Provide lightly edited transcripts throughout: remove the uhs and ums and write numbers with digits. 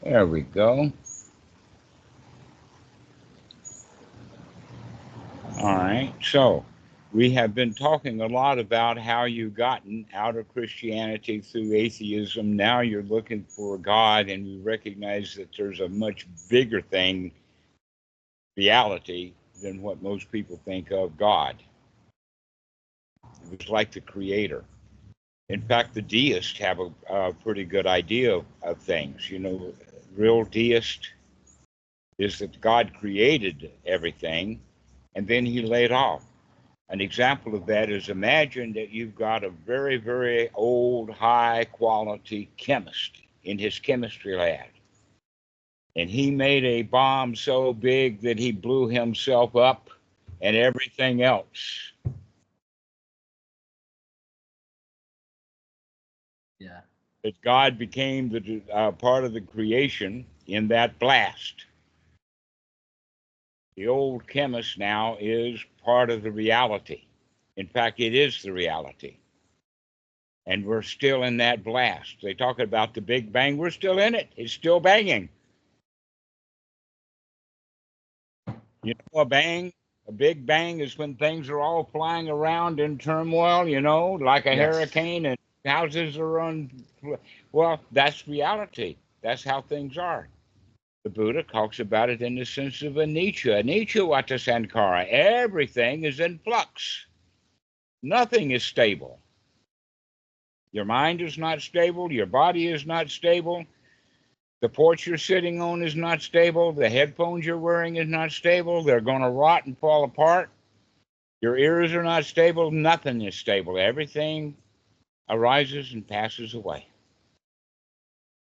There we go. All right. So we have been talking a lot about how you've gotten out of Christianity through atheism. Now you're looking for God, and you recognize that there's a much bigger thing, reality, than what most people think of God. It was like the creator. In fact, the deists have a pretty good idea of things. You know, real deist is that God created everything and then he laid off. An example of that is, imagine that you've got a very, very old, high quality chemist in his chemistry lab. And he made a bomb so big that he blew himself up and everything else. Yeah. That God became the part of the creation in that blast. The old chemist now is part of the reality. In fact, it is the reality. And we're still in that blast. They talk about the Big Bang. We're still in it. It's still banging. You know, a big bang is when things are all flying around in turmoil, you know, like a Yes. hurricane and houses are on. Well, that's reality. That's how things are. The Buddha talks about it in the sense of anicca. Anicca vata sankhara. Everything is in flux. Nothing is stable. Your mind is not stable. Your body is not stable. The porch you're sitting on is not stable. The headphones you're wearing is not stable. They're going to rot and fall apart. Your ears are not stable. Nothing is stable. Everything arises and passes away.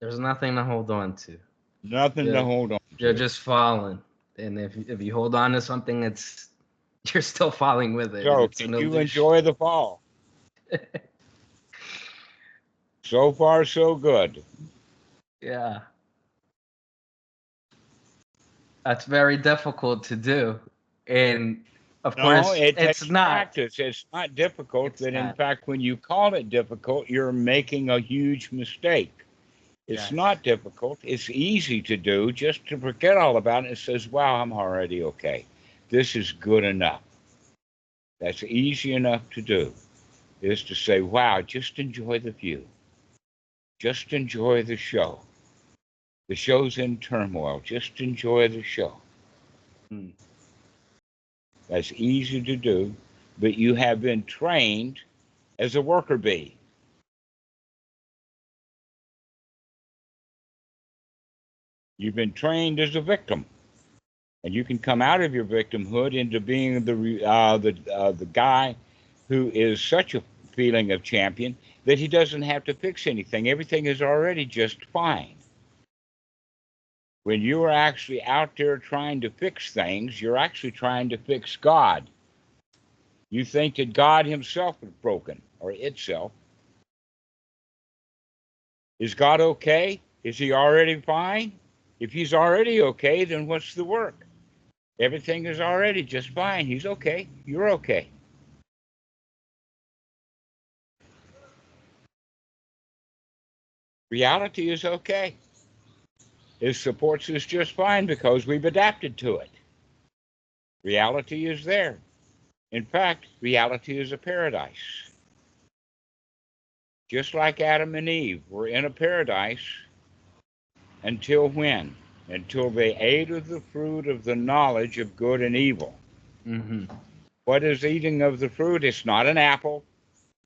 There's nothing to hold on to. Nothing to hold on You're to. just falling. And if you hold on to something, you're still falling with it. So, It's can an you illusion. enjoy the fall? So far, so good. Yeah. That's very difficult to do. And of No, course, it it's takes not. practice. It's not difficult. It's But in not. fact, when you call it difficult, you're making a huge mistake. It's Yes. not difficult. It's easy to do, just to forget all about it and says, wow, I'm already okay. This is good enough. That's easy enough to do, is to say, wow, just enjoy the view. Just enjoy the show. The show's in turmoil. Just enjoy the show. Hmm. That's easy to do, but you have been trained as a worker bee. You've been trained as a victim, and you can come out of your victimhood into being the guy who is such a feeling of champion that he doesn't have to fix anything. Everything is already just fine. When you are actually out there trying to fix things, you're actually trying to fix God. You think that God himself is broken or itself. Is God okay? Is he already fine? If he's already okay, then what's the work? Everything is already just fine. He's okay. You're okay. Reality is okay. It supports us just fine because we've adapted to it. Reality is there. In fact, reality is a paradise. Just like Adam and Eve were in a paradise until when? Until they ate of the fruit of the knowledge of good and evil. Mm-hmm. What is eating of the fruit? It's not an apple.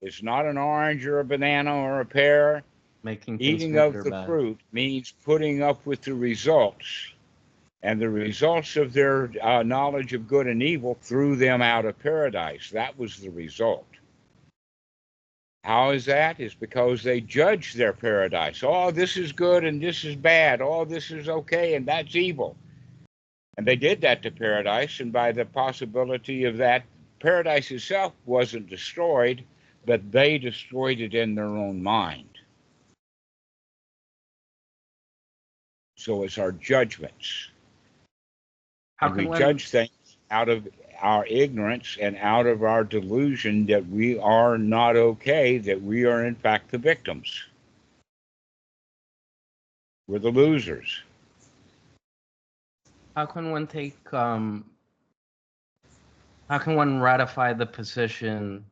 It's not an orange or a banana or a pear. Making things Eating good of or the bad. fruit means putting up with the results. And the results of their knowledge of good and evil threw them out of paradise. That was the result. How is that? It's because they judged their paradise. Oh, this is good and this is bad. Oh, this is okay and that's evil. And they did that to paradise, and by the possibility of that, paradise itself wasn't destroyed, but they destroyed it in their own mind. So it's our judgments. How And we can one judge things out of our ignorance and out of our delusion that we are not okay, that we are in fact the victims. We're the losers. How can one take how can one ratify the position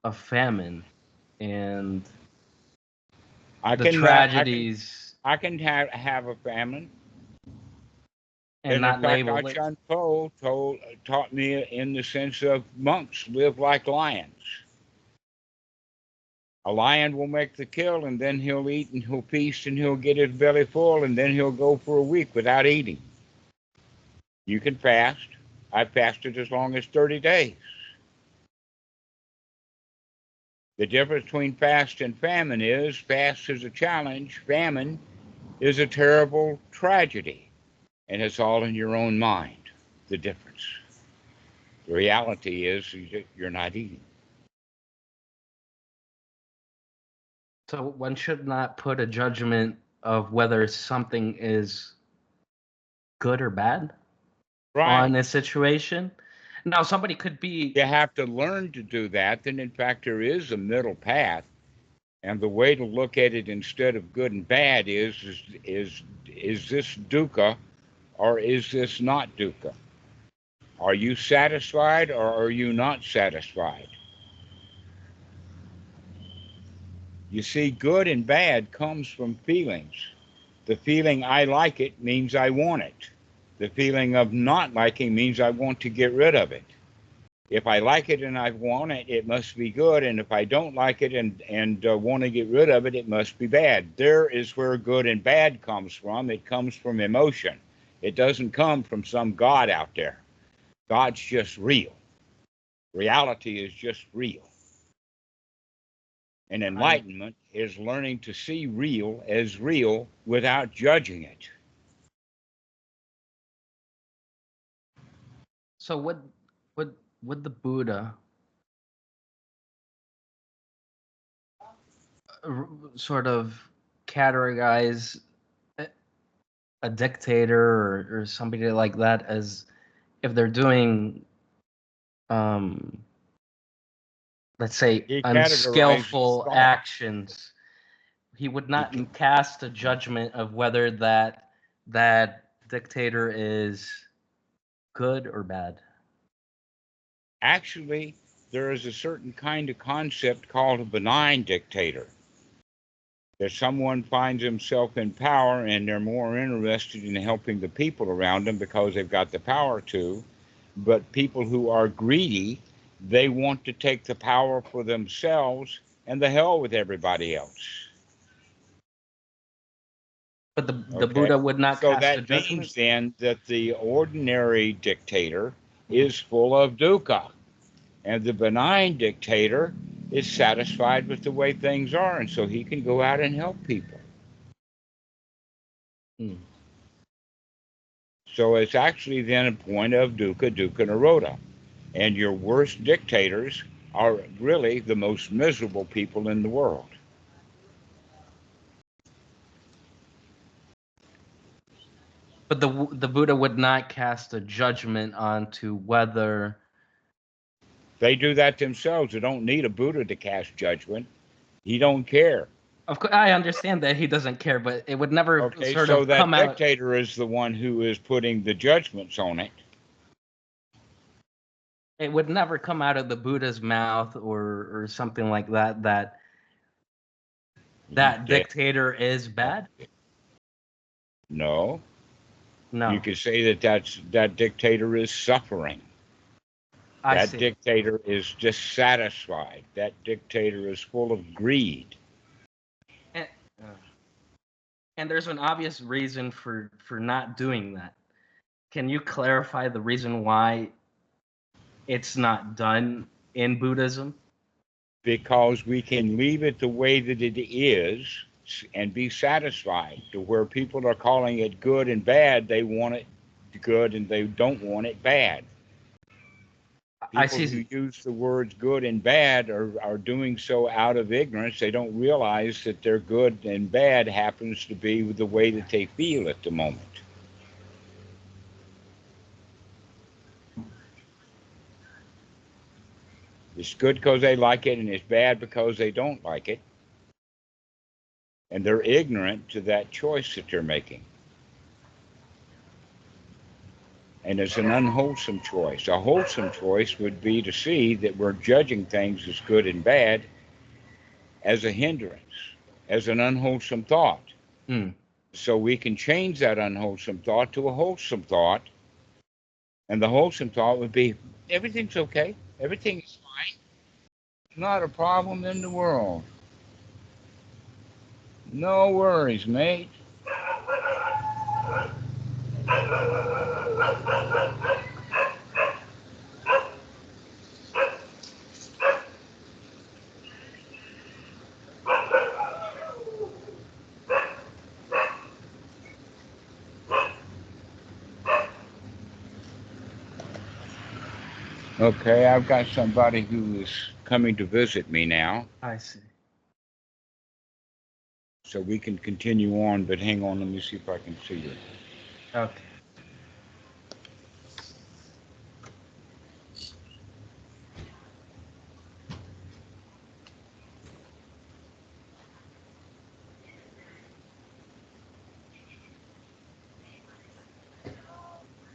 of famine and the tragedies I can have a famine. and And in not fact, label it? Ajahn taught me in the sense of monks live like lions. A lion will make the kill, and then he'll eat and he'll feast and he'll get his belly full, and then he'll go for a week without eating. You can fast. I fasted as long as 30 days. The difference between fast and famine is fast is a challenge, famine is a terrible tragedy, and it's all in your own mind, the difference. The reality is you're not eating. So one should not put a judgment of whether something is good or bad on a situation. Now, somebody could be. You have to learn to do that. Then, in fact, there is a middle path, and the way to look at it instead of good and bad is this dukkha or is this not dukkha? Are you satisfied or are you not satisfied? You see, good and bad comes from feelings. The feeling I like it means I want it. The feeling of not liking means I want to get rid of it. If I like it and I want it, it must be good. And if I don't like it and want to get rid of it, it must be bad. There is where good and bad comes from. It comes from emotion. It doesn't come from some God out there. God's just real. Reality is just real. And enlightenment is learning to see real as real without judging it. So would the Buddha sort of categorize a dictator or somebody like that as if they're doing let's say unskillful actions, he would not cast a judgment of whether that dictator is good or bad? Actually, there is a certain kind of concept called a benign dictator. That someone finds himself in power and they're more interested in helping the people around them because they've got the power to. But people who are greedy, they want to take the power for themselves and the hell with everybody else. But the Buddha would not so cast a that judgment? means then that the ordinary dictator is full of dukkha. And the benign dictator is satisfied with the way things are, and so he can go out and help people. So it's actually then a point of dukkha, dukkha nirodha. And your worst dictators are really the most miserable people in the world. But the Buddha would not cast a judgment onto whether... They do that themselves. They don't need a Buddha to cast judgment. He don't care. Of course, I understand that he doesn't care, but it would never come out. So that dictator is the one who is putting the judgments on it. It would never come out of the Buddha's mouth or something like that dictator is bad? No. No. You could say that dictator is suffering. That dictator is dissatisfied. That dictator is full of greed. And there's an obvious reason for not doing that. Can you clarify the reason why it's not done in Buddhism? Because we can leave it the way that it is and be satisfied. To where people are calling it good and bad, they want it good and they don't want it bad. People who use the words good and bad are doing so out of ignorance. They don't realize that their good and bad happens to be the way that they feel at the moment. It's good because they like it, and it's bad because they don't like it. And they're ignorant to that choice that they're making. And it's an unwholesome choice. A wholesome choice would be to see that we're judging things as good and bad as a hindrance, as an unwholesome thought. So we can change that unwholesome thought to a wholesome thought. And the wholesome thought would be, everything's okay. Everything is fine. Not a problem in the world. No worries, mate. Okay, I've got somebody who is coming to visit me now. I see. So we can continue on, but hang on, let me see if I can see you. Okay.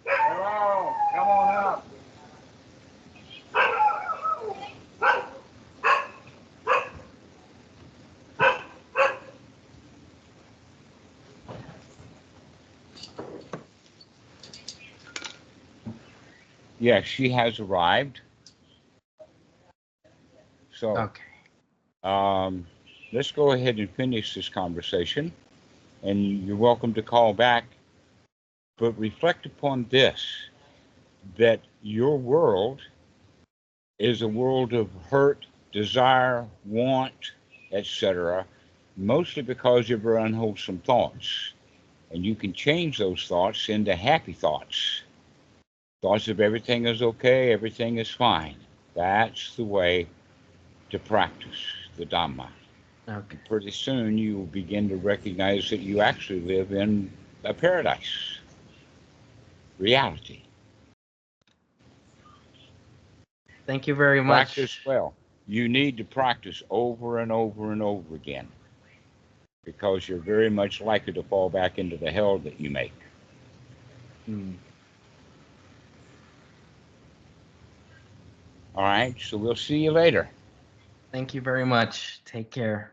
Hello, come on up. Yes, she has arrived. So, okay. Let's go ahead and finish this conversation. And you're welcome to call back. But reflect upon this, that your world is a world of hurt, desire, want, etc., mostly because of your unwholesome thoughts. And you can change those thoughts into happy thoughts. Thoughts of everything is okay, everything is fine. That's the way to practice the Dhamma. Okay. Pretty soon you will begin to recognize that you actually live in a paradise, reality. Thank you very much. Practice well. You need to practice over and over and over again, because you're very much likely to fall back into the hell that you make. All right, so we'll see you later. Thank you very much. Take care.